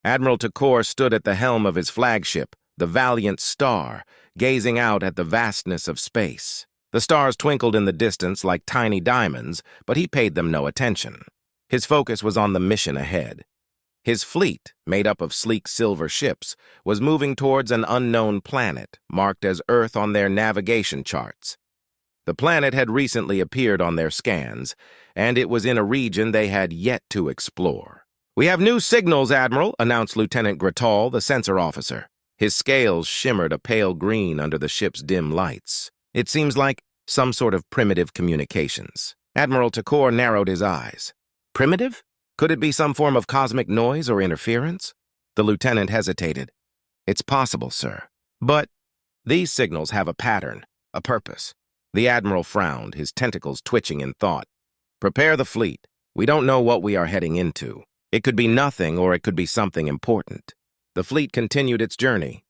Admiral Takor stood at the helm of his flagship, the Valiant Star, gazing out at the vastness of space. The stars twinkled in the distance like tiny diamonds, but he paid them no attention. His focus was on the mission ahead. His fleet, made up of sleek silver ships, was moving towards an unknown planet, marked as Earth on their navigation charts. The planet had recently appeared on their scans, and it was in a region they had yet to explore. "We have new signals, Admiral," announced Lieutenant Gratal, the sensor officer. His scales shimmered a pale green under the ship's dim lights. It seems like some sort of primitive communications. Admiral Takor narrowed his eyes. Primitive? Could it be some form of cosmic noise or interference? The lieutenant hesitated. "It's possible, sir. But these signals have a pattern, a purpose." The Admiral frowned, his tentacles twitching in thought. "Prepare the fleet. We don't know what we are heading into. It could be nothing or it could be something important." The fleet continued its journey.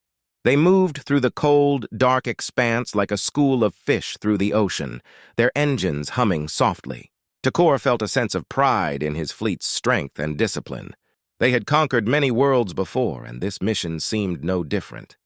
They moved through the cold, dark expanse like a school of fish through the ocean, their engines humming softly. Takor felt a sense of pride in his fleet's strength and discipline. They had conquered many worlds before, and this mission seemed no different.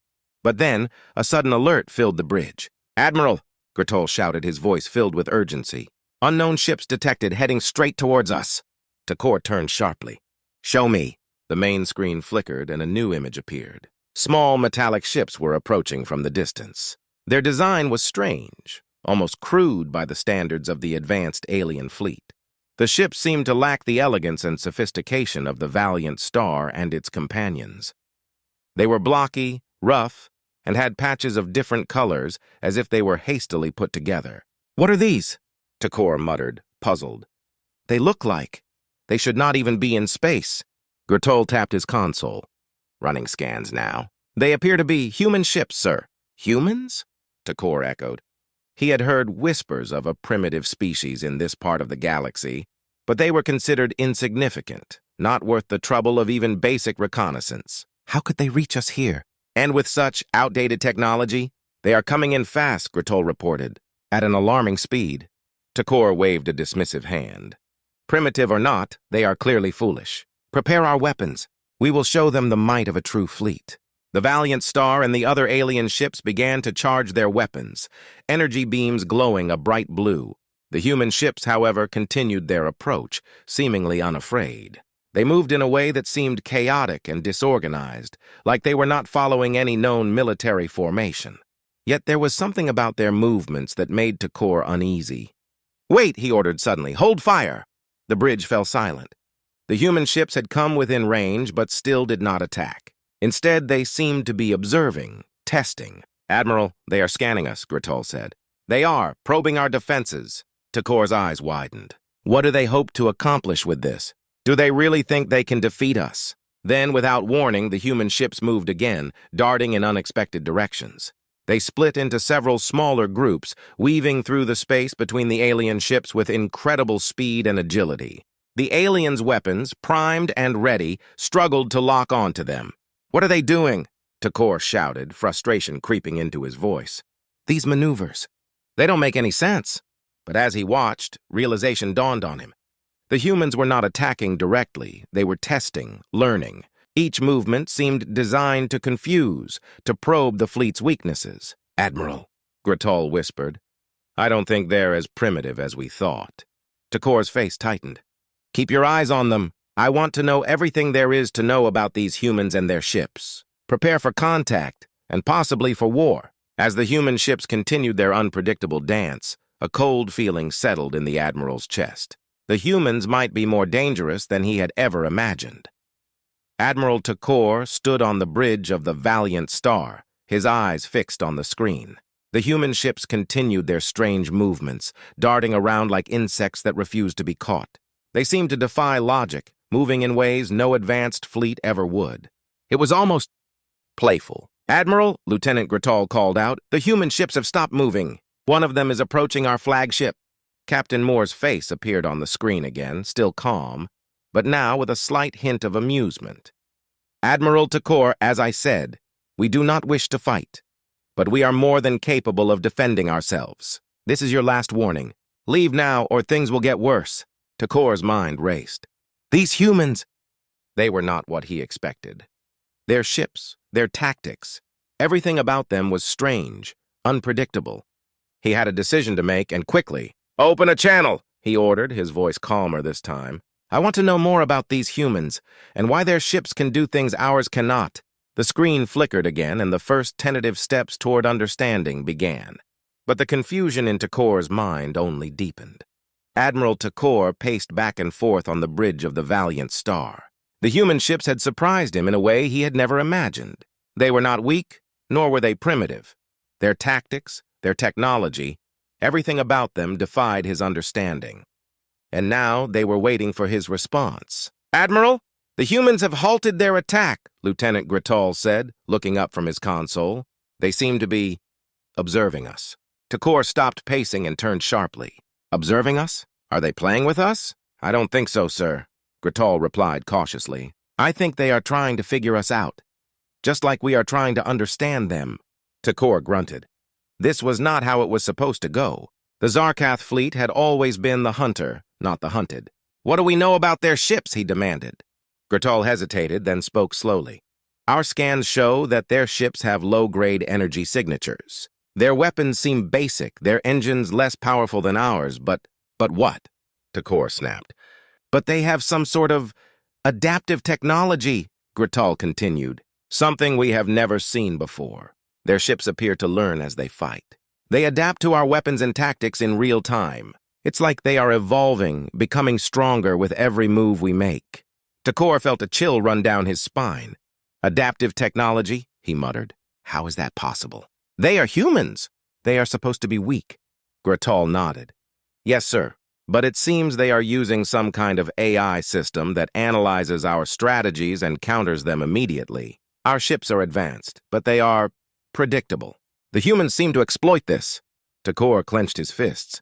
But then, a sudden alert filled the bridge. "Admiral!" Gratal shouted, his voice filled with urgency. "Unknown ships detected heading straight towards us." Takor turned sharply. "Show me." The main screen flickered and a new image appeared. Small metallic ships were approaching from the distance. Their design was strange, almost crude by the standards of the advanced alien fleet. The ships seemed to lack the elegance and sophistication of the Valiant Star and its companions. They were blocky, rough, and had patches of different colors as if they were hastily put together. "What are these?" Takor muttered, puzzled. "They look like they should not even be in space." Gratal tapped his console. "Running scans now. They appear to be human ships, sir." "Humans?" Takor echoed. He had heard whispers of a primitive species in this part of the galaxy, but they were considered insignificant, not worth the trouble of even basic reconnaissance. How could they reach us here? And with such outdated technology? "They are coming in fast," Gratal reported, "at an alarming speed." Takor waved a dismissive hand. "Primitive or not, they are clearly foolish. Prepare our weapons. We will show them the might of a true fleet." The Valiant Star and the other alien ships began to charge their weapons, energy beams glowing a bright blue. The human ships, however, continued their approach, seemingly unafraid. They moved in a way that seemed chaotic and disorganized, like they were not following any known military formation. Yet there was something about their movements that made Takor uneasy. "Wait," he ordered suddenly. "Hold fire!" The bridge fell silent. The human ships had come within range, but still did not attack. Instead, they seemed to be observing, testing. "Admiral, they are scanning us," Gratal said. "They are, probing our defenses." Takor's eyes widened. What do they hope to accomplish with this? Do they really think they can defeat us? Then, without warning, the human ships moved again, darting in unexpected directions. They split into several smaller groups, weaving through the space between the alien ships with incredible speed and agility. The aliens' weapons, primed and ready, struggled to lock onto them. "What are they doing?" Takor shouted, frustration creeping into his voice. "These maneuvers. They don't make any sense." But as he watched, realization dawned on him. The humans were not attacking directly. They were testing, learning. Each movement seemed designed to confuse, to probe the fleet's weaknesses. "Admiral," Gratal whispered, "I don't think they're as primitive as we thought." Takor's face tightened. "Keep your eyes on them. I want to know everything there is to know about these humans and their ships. Prepare for contact, and possibly for war." As the human ships continued their unpredictable dance, a cold feeling settled in the Admiral's chest. The humans might be more dangerous than he had ever imagined. Admiral Takor stood on the bridge of the Valiant Star, his eyes fixed on the screen. The human ships continued their strange movements, darting around like insects that refused to be caught. They seemed to defy logic, moving in ways no advanced fleet ever would. It was almost playful. "Admiral," Lieutenant Gratal called out, "the human ships have stopped moving. One of them is approaching our flagship." Captain Moore's face appeared on the screen again, still calm, but now with a slight hint of amusement. "Admiral Takor, as I said, we do not wish to fight, but we are more than capable of defending ourselves. This is your last warning. Leave now or things will get worse." Takor's mind raced. "These humans!" They were not what he expected. Their ships, their tactics, everything about them was strange, unpredictable. He had a decision to make, and quickly. "Open a channel," he ordered, his voice calmer this time. "I want to know more about these humans, and why their ships can do things ours cannot." The screen flickered again, and the first tentative steps toward understanding began. But the confusion in Takor's mind only deepened. Admiral Takor paced back and forth on the bridge of the Valiant Star. The human ships had surprised him in a way he had never imagined. They were not weak, nor were they primitive. Their tactics, their technology, everything about them defied his understanding. And now they were waiting for his response. "Admiral, the humans have halted their attack," Lieutenant Grittal said, looking up from his console. "They seem to be observing us." Takor stopped pacing and turned sharply. "Observing us? Are they playing with us?" "I don't think so, sir," Grittal replied cautiously. "I think they are trying to figure us out, just like we are trying to understand them." Takor grunted. This was not how it was supposed to go. The Zarkath fleet had always been the hunter, not the hunted. "What do we know about their ships?" he demanded. Grittal hesitated, then spoke slowly. "Our scans show that their ships have low-grade energy signatures. Their weapons seem basic, their engines less powerful than ours, but what?" Takor snapped. "But they have some sort of adaptive technology," Grittal continued. "Something we have never seen before. Their ships appear to learn as they fight. They adapt to our weapons and tactics in real time. It's like they are evolving, becoming stronger with every move we make." Takor felt a chill run down his spine. "Adaptive technology?" he muttered. "How is that possible?" "They are humans. They are supposed to be weak." Grittal nodded. "Yes, sir. But it seems they are using some kind of AI system that analyzes our strategies and counters them immediately. Our ships are advanced, but they are predictable. The humans seem to exploit this." Takor clenched his fists.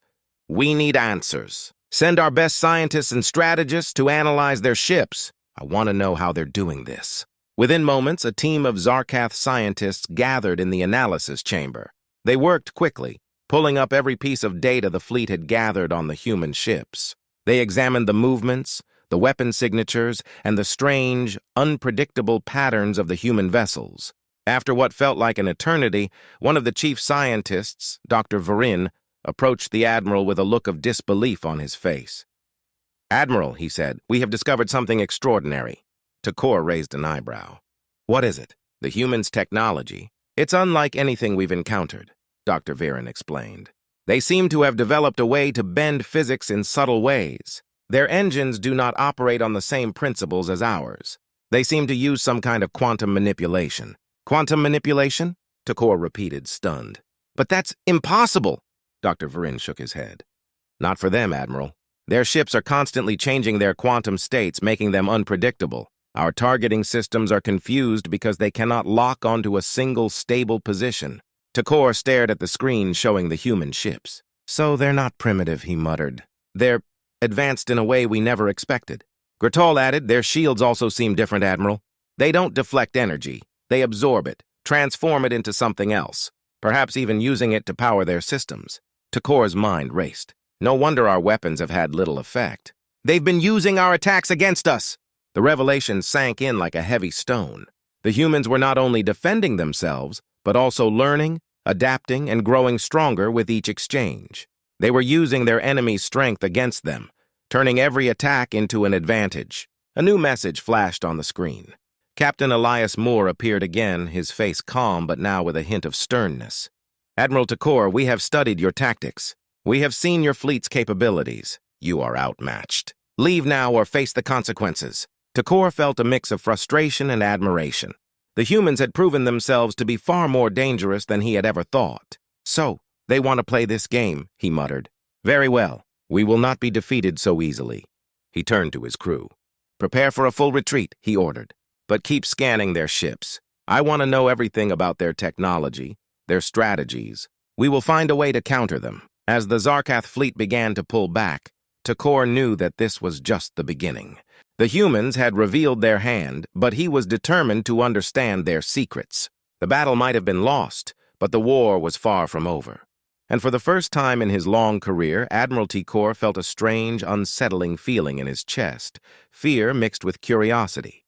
"We need answers. Send our best scientists and strategists to analyze their ships. I want to know how they're doing this." Within moments, a team of Zarkath scientists gathered in the analysis chamber. They worked quickly, pulling up every piece of data the fleet had gathered on the human ships. They examined the movements, the weapon signatures, and the strange, unpredictable patterns of the human vessels. After what felt like an eternity, one of the chief scientists, Dr. Varin, approached the Admiral with a look of disbelief on his face. "Admiral," he said, "we have discovered something extraordinary." Takor raised an eyebrow. "What is it?" "The humans' technology. It's unlike anything we've encountered," Dr. Varin explained. "They seem to have developed a way to bend physics in subtle ways. Their engines do not operate on the same principles as ours. They seem to use some kind of quantum manipulation." "Quantum manipulation?" Takor repeated, stunned. "But that's impossible!" Dr. Varin shook his head. "Not for them, Admiral. Their ships are constantly changing their quantum states, making them unpredictable. Our targeting systems are confused because they cannot lock onto a single stable position." Takor stared at the screen showing the human ships. "So they're not primitive," he muttered. "They're advanced in a way we never expected." Grittal added, "Their shields also seem different, Admiral. They don't deflect energy. They absorb it, transform it into something else, perhaps even using it to power their systems." Takor's mind raced. "No wonder our weapons have had little effect. They've been using our attacks against us." The revelation sank in like a heavy stone. The humans were not only defending themselves, but also learning, adapting, and growing stronger with each exchange. They were using their enemy's strength against them, turning every attack into an advantage. A new message flashed on the screen. Captain Elias Moore appeared again, his face calm but now with a hint of sternness. "Admiral Takor, we have studied your tactics. We have seen your fleet's capabilities. You are outmatched. Leave now or face the consequences." Takor felt a mix of frustration and admiration. The humans had proven themselves to be far more dangerous than he had ever thought. "So, they want to play this game," he muttered. "Very well. We will not be defeated so easily." He turned to his crew. "Prepare for a full retreat," he ordered. "But keep scanning their ships. I want to know everything about their technology, their strategies. We will find a way to counter them." As the Zarkath fleet began to pull back, Takor knew that this was just the beginning. The humans had revealed their hand, but he was determined to understand their secrets. The battle might have been lost, but the war was far from over. And for the first time in his long career, Admiral Takor felt a strange, unsettling feeling in his chest, fear mixed with curiosity.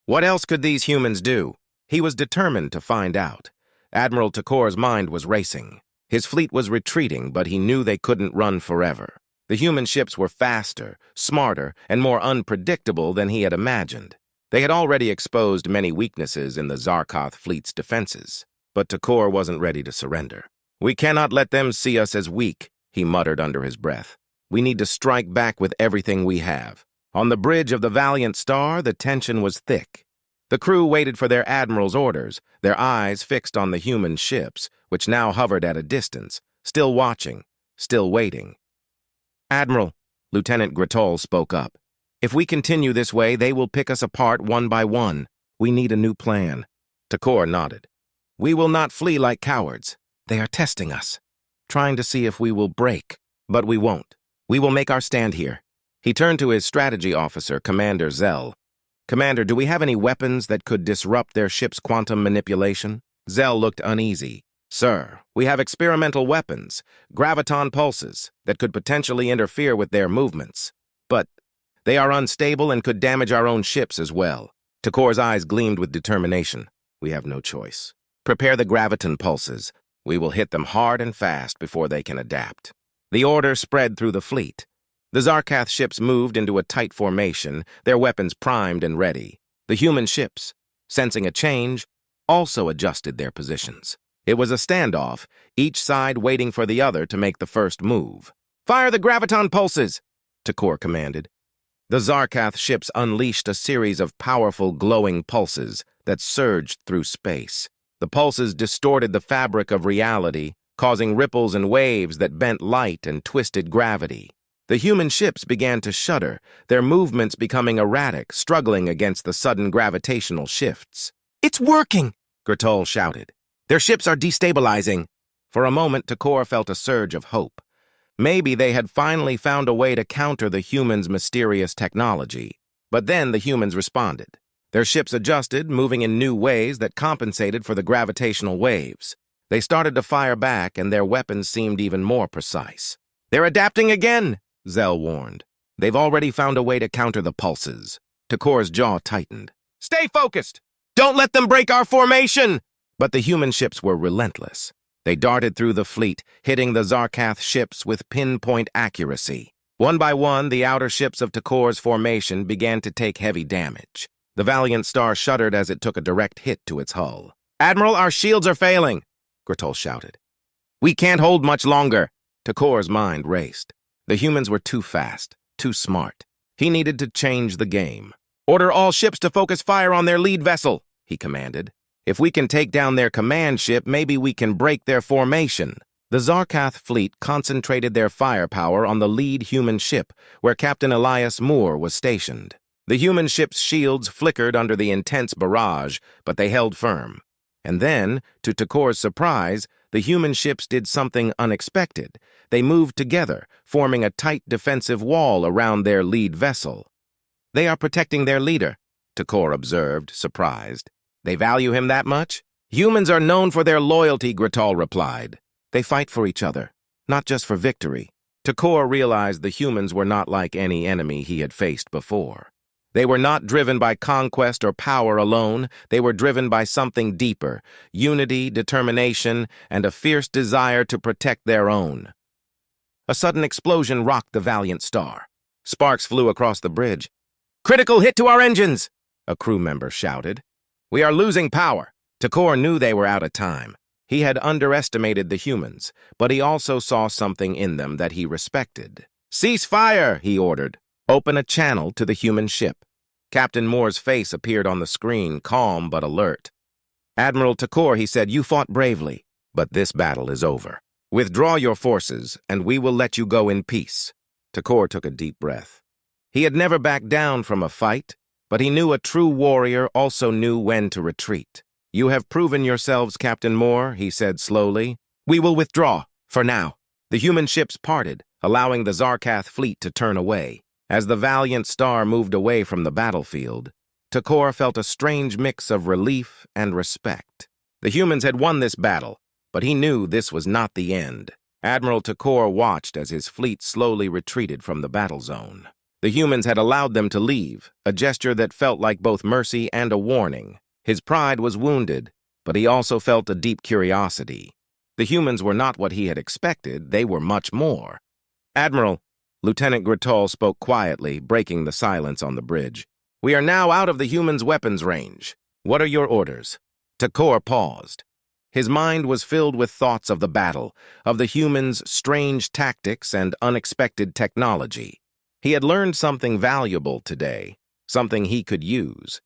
What else could these humans do? He was determined to find out. Admiral Takor's mind was racing. His fleet was retreating, but he knew they couldn't run forever. The human ships were faster, smarter, and more unpredictable than he had imagined. They had already exposed many weaknesses in the Zarkoth fleet's defenses, but Takor wasn't ready to surrender. "We cannot let them see us as weak," he muttered under his breath. "We need to strike back with everything we have." On the bridge of the Valiant Star, the tension was thick. The crew waited for their admiral's orders, their eyes fixed on the human ships, which now hovered at a distance, still watching, still waiting. "Admiral," Lieutenant Gratol spoke up, "if we continue this way, they will pick us apart one by one. We need a new plan." Takor nodded. "We will not flee like cowards. They are testing us, trying to see if we will break, but we won't. We will make our stand here." He turned to his strategy officer, Commander Zell. "Commander, do we have any weapons that could disrupt their ship's quantum manipulation?" Zell looked uneasy. "Sir, we have experimental weapons, graviton pulses, that could potentially interfere with their movements. But they are unstable and could damage our own ships as well." Takor's eyes gleamed with determination. "We have no choice. Prepare the graviton pulses. We will hit them hard and fast before they can adapt." The order spread through the fleet. The Zarkoth ships moved into a tight formation, their weapons primed and ready. The human ships, sensing a change, also adjusted their positions. It was a standoff, each side waiting for the other to make the first move. "Fire the graviton pulses!" Takor commanded. The Zarkoth ships unleashed a series of powerful glowing pulses that surged through space. The pulses distorted the fabric of reality, causing ripples and waves that bent light and twisted gravity. The human ships began to shudder, their movements becoming erratic, struggling against the sudden gravitational shifts. "It's working!" Gratol shouted. "Their ships are destabilizing." For a moment, Takor felt a surge of hope. Maybe they had finally found a way to counter the humans' mysterious technology. But then the humans responded. Their ships adjusted, moving in new ways that compensated for the gravitational waves. They started to fire back, and their weapons seemed even more precise. "They're adapting again!" Zell warned. "They've already found a way to counter the pulses." Takor's jaw tightened. "Stay focused! Don't let them break our formation!" But the human ships were relentless. They darted through the fleet, hitting the Zarkoth ships with pinpoint accuracy. One by one, the outer ships of Takor's formation began to take heavy damage. The Valiant Star shuddered as it took a direct hit to its hull. "Admiral, our shields are failing!" Gratol shouted. "We can't hold much longer." Takor's mind raced. The humans were too fast, too smart. He needed to change the game. "Order all ships to focus fire on their lead vessel," he commanded. "If we can take down their command ship, maybe we can break their formation." The Zarkoth fleet concentrated their firepower on the lead human ship, where Captain Elias Moore was stationed. The human ship's shields flickered under the intense barrage, but they held firm. And then, to Takor's surprise, the human ships did something unexpected. They moved together, forming a tight defensive wall around their lead vessel. "They are protecting their leader," Takor observed, surprised. "They value him that much?" "Humans are known for their loyalty," Gratol replied. "They fight for each other, not just for victory." Takor realized the humans were not like any enemy he had faced before. They were not driven by conquest or power alone. They were driven by something deeper: unity, determination, and a fierce desire to protect their own. A sudden explosion rocked the Valiant Star. Sparks flew across the bridge. "Critical hit to our engines!" a crew member shouted. "We are losing power." Takor knew they were out of time. He had underestimated the humans, but he also saw something in them that he respected. "Cease fire," he ordered. "Open a channel to the human ship." Captain Moore's face appeared on the screen, calm but alert. "Admiral Takor," he said, "you fought bravely, but this battle is over. Withdraw your forces, and we will let you go in peace." Takor took a deep breath. He had never backed down from a fight, but he knew a true warrior also knew when to retreat. "You have proven yourselves, Captain Moore," he said slowly. "We will withdraw, for now." The human ships parted, allowing the Zarkoth fleet to turn away. As the Valiant Star moved away from the battlefield, Takor felt a strange mix of relief and respect. The humans had won this battle, but he knew this was not the end. Admiral Takor watched as his fleet slowly retreated from the battle zone. The humans had allowed them to leave, a gesture that felt like both mercy and a warning. His pride was wounded, but he also felt a deep curiosity. The humans were not what he had expected, they were much more. "Admiral," Lieutenant Gritol spoke quietly, breaking the silence on the bridge. "We are now out of the humans' weapons range. What are your orders?" Takor paused. His mind was filled with thoughts of the battle, of the humans' strange tactics and unexpected technology. He had learned something valuable today, something he could use.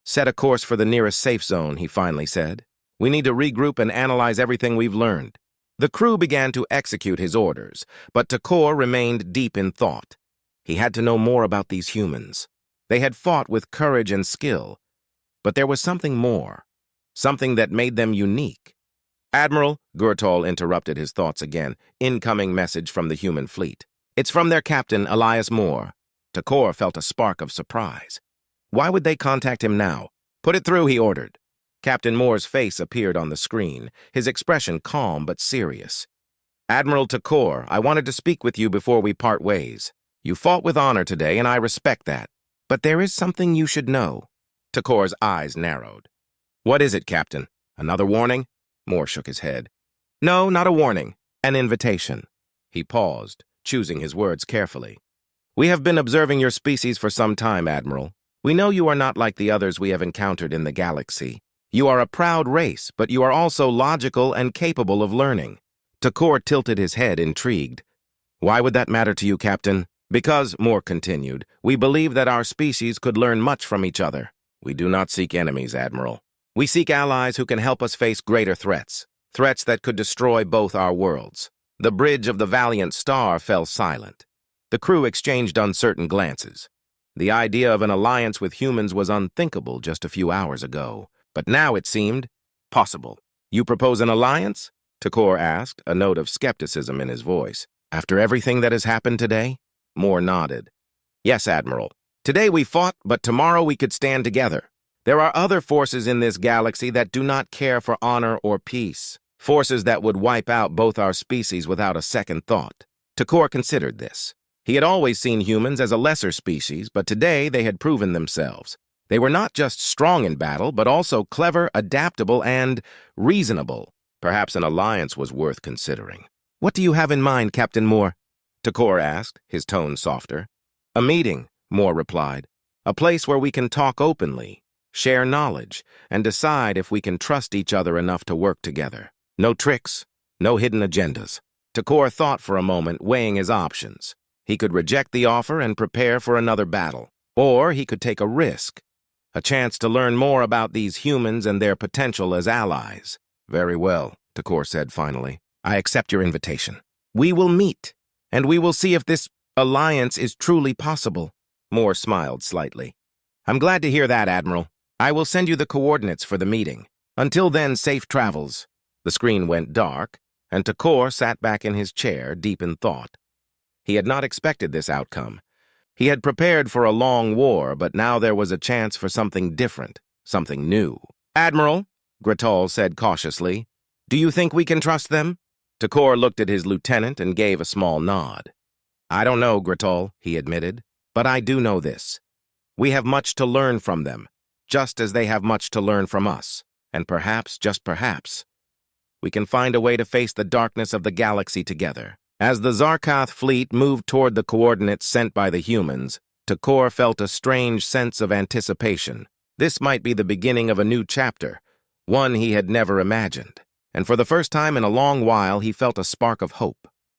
"Set a course for the nearest safe zone," he finally said. "We need to regroup and analyze everything we've learned." The crew began to execute his orders, but Takor remained deep in thought. He had to know more about these humans. They had fought with courage and skill, but there was something more, something that made them unique. "Admiral," Gurtol interrupted his thoughts again. "Incoming message from the human fleet. It's from their captain, Elias Moore." Takor felt a spark of surprise. Why would they contact him now? "Put it through," he ordered. Captain Moore's face appeared on the screen, his expression calm but serious. "Admiral Takor, I wanted to speak with you before we part ways. You fought with honor today, and I respect that. But there is something you should know." Takor's eyes narrowed. "What is it, Captain? Another warning?" Moore shook his head. "No, not a warning. An invitation." He paused, choosing his words carefully. "We have been observing your species for some time, Admiral. We know you are not like the others we have encountered in the galaxy. You are a proud race, but you are also logical and capable of learning." Takor tilted his head, intrigued. "Why would that matter to you, Captain?" "Because," Moore continued, "we believe that our species could learn much from each other. We do not seek enemies, Admiral. We seek allies who can help us face greater threats, threats that could destroy both our worlds." The bridge of the Valiant Star fell silent. The crew exchanged uncertain glances. The idea of an alliance with humans was unthinkable just a few hours ago, but now it seemed possible. "You propose an alliance?" Takor asked, a note of skepticism in his voice. "After everything that has happened today?" Moore nodded. "Yes, Admiral. Today we fought, but tomorrow we could stand together. There are other forces in this galaxy that do not care for honor or peace, forces that would wipe out both our species without a second thought." Takor considered this. He had always seen humans as a lesser species, but today they had proven themselves. They were not just strong in battle, but also clever, adaptable, and reasonable. Perhaps an alliance was worth considering. "What do you have in mind, Captain Moore?" Takor asked, his tone softer. "A meeting," Moore replied. "A place where we can talk openly, share knowledge, and decide if we can trust each other enough to work together. No tricks, no hidden agendas." Takor thought for a moment, weighing his options. He could reject the offer and prepare for another battle, or he could take a risk, a chance to learn more about these humans and their potential as allies. "Very well," Takor said finally. "I accept your invitation. We will meet, and we will see if this alliance is truly possible." Moore smiled slightly. "I'm glad to hear that, Admiral. I will send you the coordinates for the meeting. Until then, safe travels." The screen went dark, and Takor sat back in his chair, deep in thought. He had not expected this outcome. He had prepared for a long war, but now there was a chance for something different, something new. "Admiral," Gritol said cautiously, "do you think we can trust them?" Takor looked at his lieutenant and gave a small nod. "I don't know, Gritol," he admitted, "but I do know this. We have much to learn from them, just as they have much to learn from us. And perhaps, just perhaps, we can find a way to face the darkness of the galaxy together." As the Zarkath fleet moved toward the coordinates sent by the humans, Takor felt a strange sense of anticipation. This might be the beginning of a new chapter, one he had never imagined. And for the first time in a long while, he felt a spark of hope.